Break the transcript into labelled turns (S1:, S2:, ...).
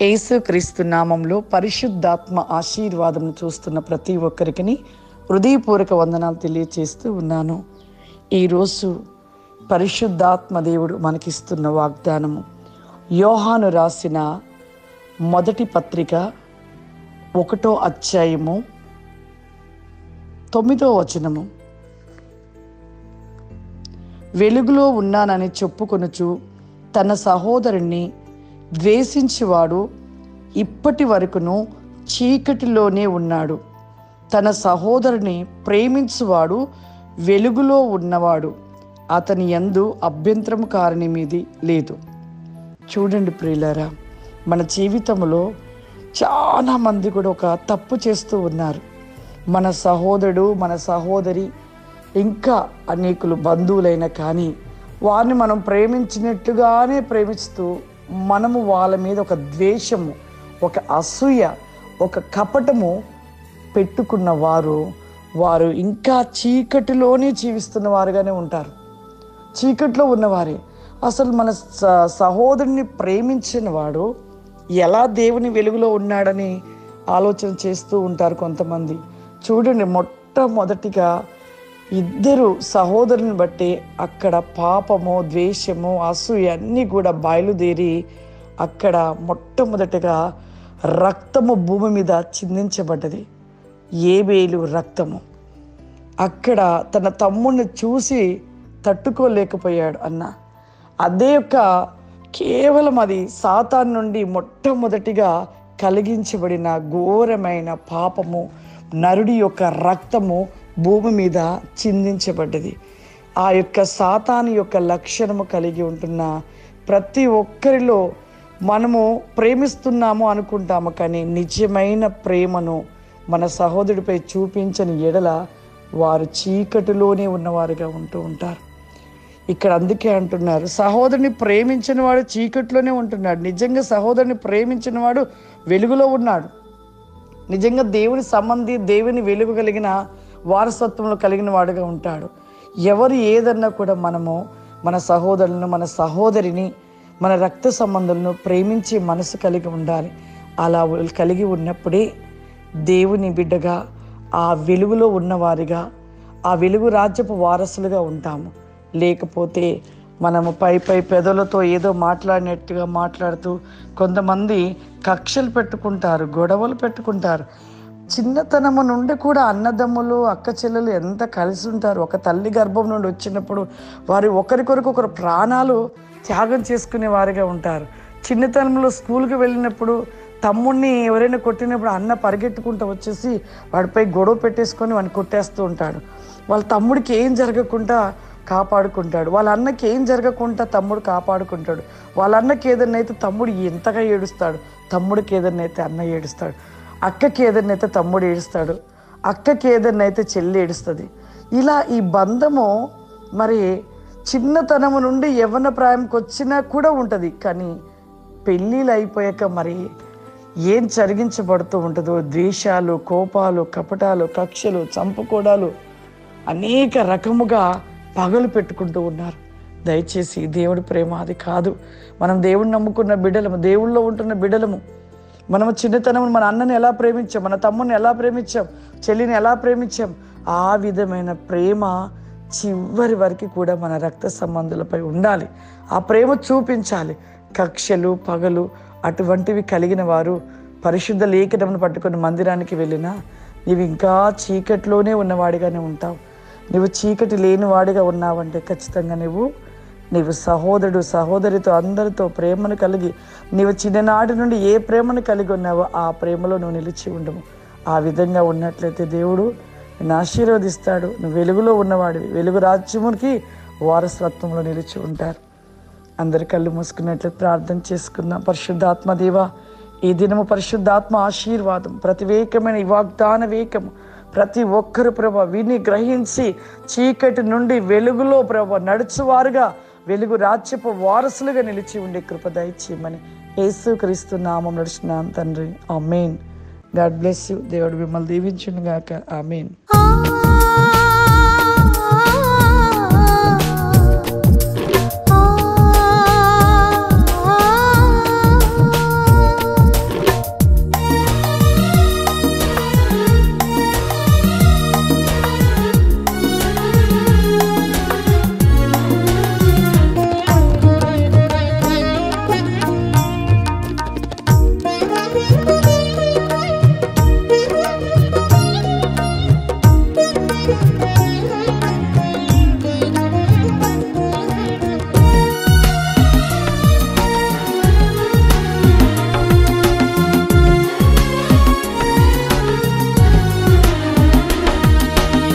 S1: యేసుక్రీస్తు నామంలో పరిశుద్ధాత్మ ఆశీర్వాదం చూస్తున్న ప్రతి ఒక్కరికి హృదయపూర్వక వందనాలు తెలియచేస్తూ ఉన్నాను. ఈరోజు పరిశుద్ధాత్మ దేవుడు మనకిస్తున్న వాగ్దానము యోహాను రాసిన మొదటి పత్రిక 1వ అధ్యాయము 9వ వచనము. వెలుగులో ఉన్నానని చెప్పుకొనుచు తన సహోదరుణ్ణి ద్వేషించువాడు ఇప్పటి వరకును చీకటిలోనే ఉన్నాడు. తన సహోదరుని ప్రేమించువాడు వెలుగులో ఉన్నవాడు, అతని యందు అభ్యంతరము కారణమేది లేదు. చూడండి ప్రియులారా, మన జీవితంలో చాలా మంది కూడా ఒక తప్పు చేస్తూ ఉన్నారు. మన సహోదరుడు, మన సహోదరి, ఇంకా అనేకులు బంధువులైనా కానీ వారిని మనం ప్రేమించినట్లుగానే ప్రేమిస్తూ మనము వాళ్ళ మీద ఒక ద్వేషము, ఒక అసూయ, ఒక కపటము పెట్టుకున్న వారు ఇంకా చీకటిలోనే జీవిస్తున్న వారుగానే ఉంటారు. చీకటిలో ఉన్నవారే. అసలు మన సహోదరుని ప్రేమించిన వాడు ఎలా దేవుని వెలుగులో ఉన్నాడని ఆలోచన చేస్తూ ఉంటారు కొంతమంది. చూడండి, మొట్టమొదటిగా ఇద్దరు సహోదరుని బట్టి అక్కడ పాపము, ద్వేషము, అసూయ అన్నీ కూడా బయలుదేరి అక్కడ మొట్టమొదటిగా రక్తము భూమి మీద చిందించబడ్డది. ఏబేలు రక్తము. అక్కడ తన తమ్ముడిని చూసి తట్టుకోలేకపోయాడు అన్న. అదే కేవలం అది సాతాను నుండి మొట్టమొదటిగా కలిగించబడిన ఘోరమైన పాపము, నరుడి యొక్క రక్తము భూమి మీద చిందించబడ్డది. ఆ సాతాను యొక్క లక్షణము కలిగి ఉంటున్న ప్రతి ఒక్కరిలో మనము ప్రేమిస్తున్నాము అనుకుంటాము, కానీ నిజమైన ప్రేమను మన సహోదరుడిపై చూపించని ఎడల వారు చీకటిలోనే ఉన్నవారుగా ఉంటూ ఉంటారు. ఇక్కడ అందుకే అంటున్నారు, సహోదరుని ప్రేమించిన వాడు చీకటిలోనే ఉంటున్నాడు. నిజంగా సహోదరుని ప్రేమించిన వాడు వెలుగులో ఉన్నాడు. నిజంగా దేవుని సంబంధి, దేవుని వెలుగు కలిగిన వారసత్వంలో కలిగిన వాడుగా ఉంటాడు. ఎవరు ఏదన్నా కూడా మనము మన సహోదరులను, మన సహోదరిని, మన రక్త సంబంధాలను ప్రేమించే మనసు కలిగి ఉండాలి. అలా కలిగి ఉన్నప్పుడే దేవుని బిడ్డగా, ఆ వెలుగులో ఉన్నవారిగా, ఆ వెలుగు రాజ్యపు వారసులుగా ఉంటాము. లేకపోతే మనము పై పెదవులతో ఏదో మాట్లాడినట్టుగా మాట్లాడుతూ కొంతమంది కక్షలు పెట్టుకుంటారు, గొడవలు పెట్టుకుంటారు. చిన్నతనము నుండి కూడా అన్నదమ్ములు, అక్క చెల్లెలు ఎంత కలిసి ఉంటారు. ఒక తల్లి గర్భం నుండి వచ్చినప్పుడు వారు ఒకరికొరకు ఒకరు ప్రాణాలు త్యాగం చేసుకునే వారిగా ఉంటారు. చిన్నతనంలో స్కూల్కి వెళ్ళినప్పుడు తమ్ముడిని ఎవరైనా కొట్టినప్పుడు అన్న పరిగెట్టుకుంటూ వచ్చేసి వాడిపై గొడవ పెట్టేసుకొని వాడిని కొట్టేస్తూ ఉంటాడు. వాళ్ళ తమ్ముడికి ఏం జరగకుండా కాపాడుకుంటాడు. వాళ్ళ అన్నకి ఏం జరగకుండా తమ్ముడు కాపాడుకుంటాడు. వాళ్ళ అన్నకి ఏదన్నా అయితే తమ్ముడు ఎంతగా ఏడుస్తాడు, తమ్ముడికి ఏదన్నా అయితే అన్న ఏడుస్తాడు, అక్కకి ఏదన్నా అయితే తమ్ముడు ఏడుస్తాడు, అక్కకి ఏదన్నా అయితే చెల్లి ఏడుస్తుంది. ఇలా ఈ బంధము మరి చిన్నతనము నుండి యవ్వన ప్రాయంకి వచ్చినా కూడా ఉంటుంది. కానీ పెళ్ళిళ్ళు అయిపోయాక మరి ఏం జరిగించబడుతూ ఉంటుందో, ద్వేషాలు, కోపాలు, కపటాలు, కక్షలు, చంపుకోవడాలు, అనేక రకముగా పగలు పెట్టుకుంటూ ఉన్నారు. దయచేసి దేవుడి ప్రేమ అది కాదు. మనం దేవుడిని నమ్ముకున్న బిడ్డలము, దేవుళ్ళలో ఉంటున్న బిడ్డలము. మనము చిన్నతనం మన అన్నని ఎలా ప్రేమించాం, మన తమ్ముడిని ఎలా ప్రేమించాం, చెల్లిని ఎలా ప్రేమించాం, ఆ విధమైన ప్రేమ చివరి వరకు కూడా మన రక్త సంబంధులపై ఉండాలి. ఆ ప్రేమ చూపించాలి. కక్షలు, పగలు అటువంటివి కలిగిన వారు పరిశుద్ధ లేఖనమును పట్టుకొని మందిరానికి వెళ్ళినా నీవు ఇంకా చీకటిలోనే ఉన్నవాడిగానే ఉంటావు. నువ్వు చీకటి లేని వాడిగా ఉన్నావంటే ఖచ్చితంగా నీవు సహోదరుడు, సహోదరితో అందరితో ప్రేమను కలిగి, నీవు చిన్ననాటి నుండి ఏ ప్రేమను కలిగి ఉన్నావో ఆ ప్రేమలో నువ్వు నిలిచి ఉండవు. ఆ విధంగా ఉన్నట్లయితే దేవుడు నిన్ను ఆశీర్వదిస్తాడు. నువ్వు వెలుగులో ఉన్నవాడివి. వెలుగు రాజ్యమునికి వారసత్వంలో నిలిచి ఉంటారు. అందరి కళ్ళు మూసుకున్నట్లు ప్రార్థన చేసుకుందాం. పరిశుద్ధాత్మ దేవా, ఈ దినము పరిశుద్ధాత్మ ఆశీర్వాదం, ప్రతివేకమైన ఈ వాగ్దాన వేకము ప్రతి ఒక్కరు ప్రభా విని గ్రహించి చీకటి నుండి వెలుగులో ప్రభా నడుచువారుగా, వెలుగు రాజ్యపు వారసులుగా నిలిచి ఉండే కృప దయచేయమని యేసుక్రీస్తు నామమున నడుచున్నాను తండ్రి. ఆమేన్. God bless you. దేవుడు మిమ్మల్ని దీవించును గాక. ఆమేన్.